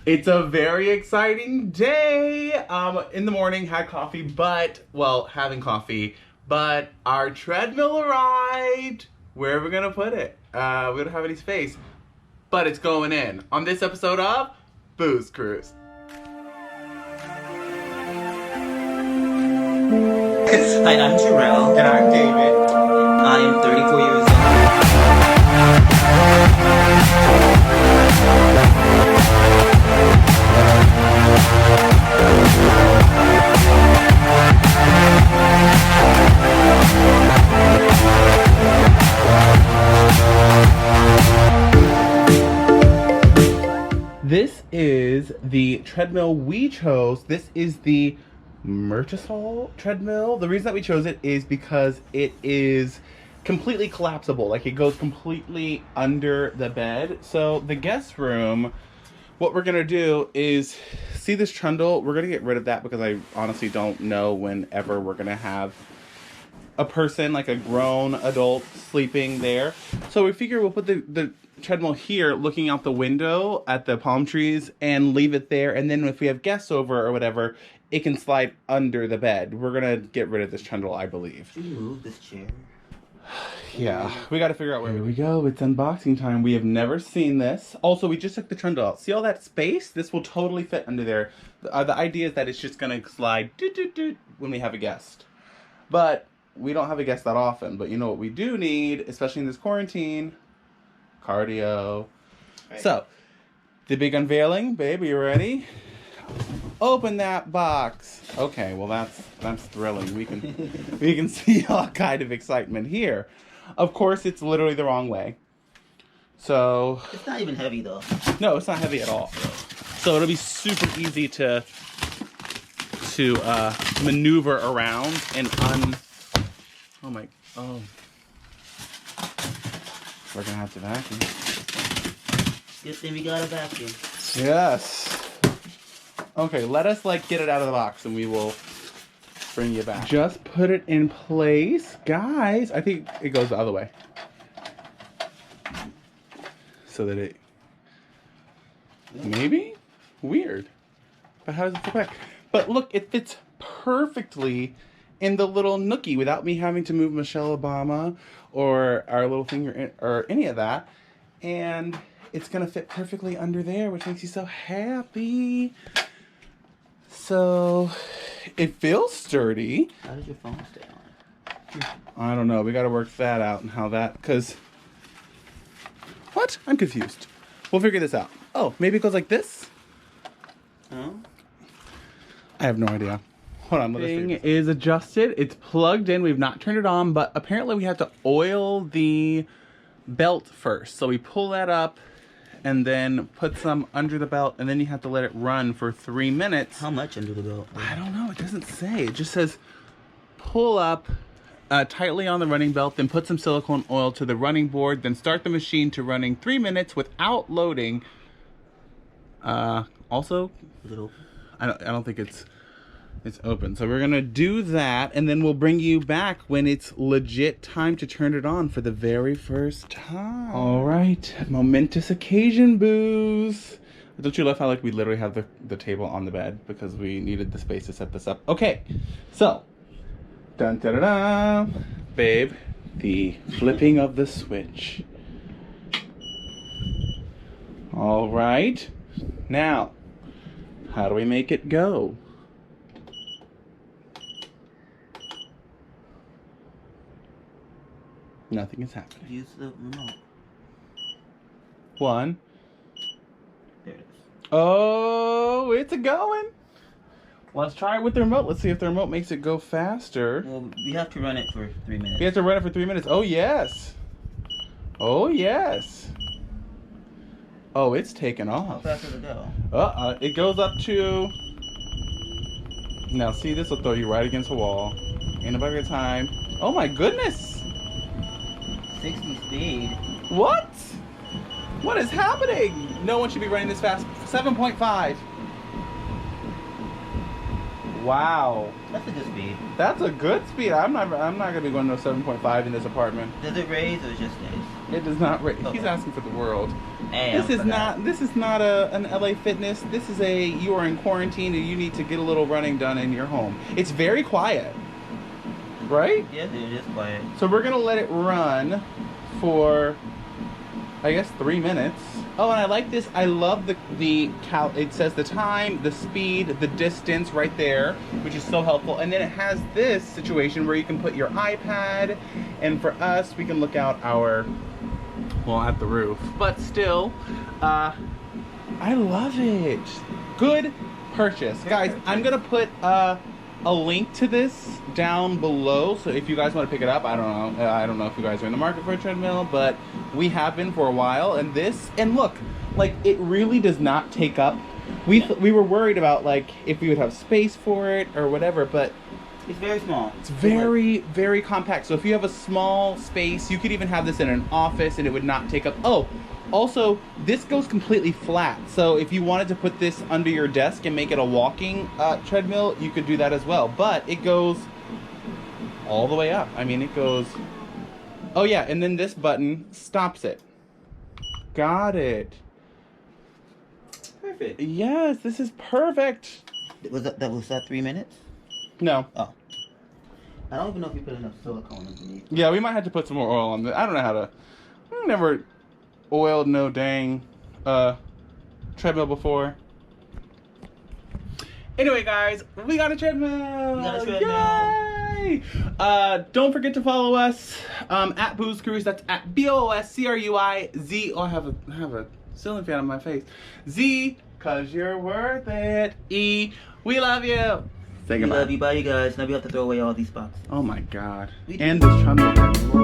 It's a very exciting day. In the morning, had coffee, having coffee, but our treadmill arrived. Where are we gonna put it? We don't have any space, but it's going in on this episode of BoosCruize. Hi, I'm Terrell. And I'm David. I am 34 years old. This is the treadmill we chose. This is the Murtisol treadmill. The reason that we chose it is because it is completely collapsible. Like, it goes completely under the bed. So the guest room, what we're gonna do is, see this trundle? We're gonna get rid of that because I honestly don't know whenever we're gonna have a person, like a grown adult, sleeping there. So we figure we'll put the treadmill here looking out the window at the palm trees and leave it there, and then if we have guests over or whatever, it can slide under the bed. We're gonna get rid of this trundle, I believe. Should you move this chair? Yeah, we gotta figure out where. Here we go, it's unboxing time. We have never seen this. Also, we just took the trundle out. See all that space? This will totally fit under there. The idea is that it's just gonna slide when we have a guest. But we don't have a guest that often. But you know what we do need, especially in this quarantine? Cardio. Right. So, the big unveiling. Babe, are you ready? Open that box. Okay, well that's thrilling. We can see all kind of excitement here. Of course, it's literally the wrong way. So it's not even heavy though. No, it's not heavy at all. So it'll be super easy to maneuver around and we're gonna have to vacuum. Good thing we got a vacuum. Yes. Okay, let us get it out of the box and we will bring you back. Just put it in place. Guys, I think it goes the other way. So that it... Maybe? Weird. But how does it fit back? But look, it fits perfectly in the little nookie without me having to move Michelle Obama or our little finger or any of that. And it's going to fit perfectly under there, which makes you so happy. So, it feels sturdy. How does your phone stay on? I don't know. We got to work that out and how that, because... What? I'm confused. We'll figure this out. Oh, maybe it goes like this? Huh? I have no idea. Hold on. The thing is adjusted. It's plugged in. We've not turned it on, but apparently we have to oil the belt first. So we pull that up and then put some under the belt, and then you have to let it run for 3 minutes. How much under the belt? I don't know. It doesn't say. It just says pull up tightly on the running belt, then put some silicone oil to the running board, then start the machine to running 3 minutes without loading. Also, Is it open? I don't think it's open. So we're gonna do that, and then we'll bring you back when it's legit time to turn it on for the very first time. All right, momentous occasion, Booze. Don't you love how we literally have the table on the bed because we needed the space to set this up? Okay, so dun da da da, babe, the flipping of the switch. All right, now how do we make it go? Nothing is happening. Use the remote. One. There it is. Oh, it's going. Let's try it with the remote. Let's see if the remote makes it go faster. Well, we have to run it for 3 minutes. We have to run it for 3 minutes. Oh, yes. Oh, yes. Oh, it's taken How off. fast does it go? It goes up to... Now, see, this will throw you right against the wall. In about your time. Oh, my goodness. 60 speed. What? What is happening? No one should be running this fast. 7.5. Wow. That's a good speed. That's a good speed. I'm not gonna be going to 7.5 in this apartment. Does it raise or it just stays? It does not raise. Okay. He's asking for the world. Hey, This is not an LA Fitness. This is you are in quarantine and you need to get a little running done in your home. It's very quiet, right? Yeah, dude, it is quiet. So we're gonna let it run for, I guess, 3 minutes. Oh, and I like this. I love it says the time, the speed, the distance right there, which is so helpful. And then it has this situation where you can put your iPad, and for us, we can look out at the roof. But still, I love it. Good purchase. Guys, I'm gonna put a link to this down below, so if you guys want to pick it up, I don't know if you guys are in the market for a treadmill, but we have been for a while. And look, like, it really does not take up. We were worried about, like, if we would have space for it or whatever, but it's very small. it's very, very compact. So if you have a small space, you could even have this in an office and it would not take up. Oh, also, this goes completely flat. So if you wanted to put this under your desk and make it a walking treadmill, you could do that as well. But it goes all the way up. I mean, it goes... Oh yeah, and then this button stops it. Got it. Perfect. Yes, this is perfect. Was that 3 minutes? No. Oh. I don't even know if you put enough silicone underneath. Yeah, we might have to put some more oil on this. I don't know how to... I've never oiled no dang treadmill before. Anyway, guys, we got a treadmill. We got a treadmill. Yay! Don't forget to follow us at BoosCruize. That's at BOSCRUIZ. Oh, I have a ceiling fan on my face. Z, cause you're worth it. E, we love you. Say goodbye. We love you. Bye, you guys. Now we have to throw away all these boxes. Oh my God. And this treadmill.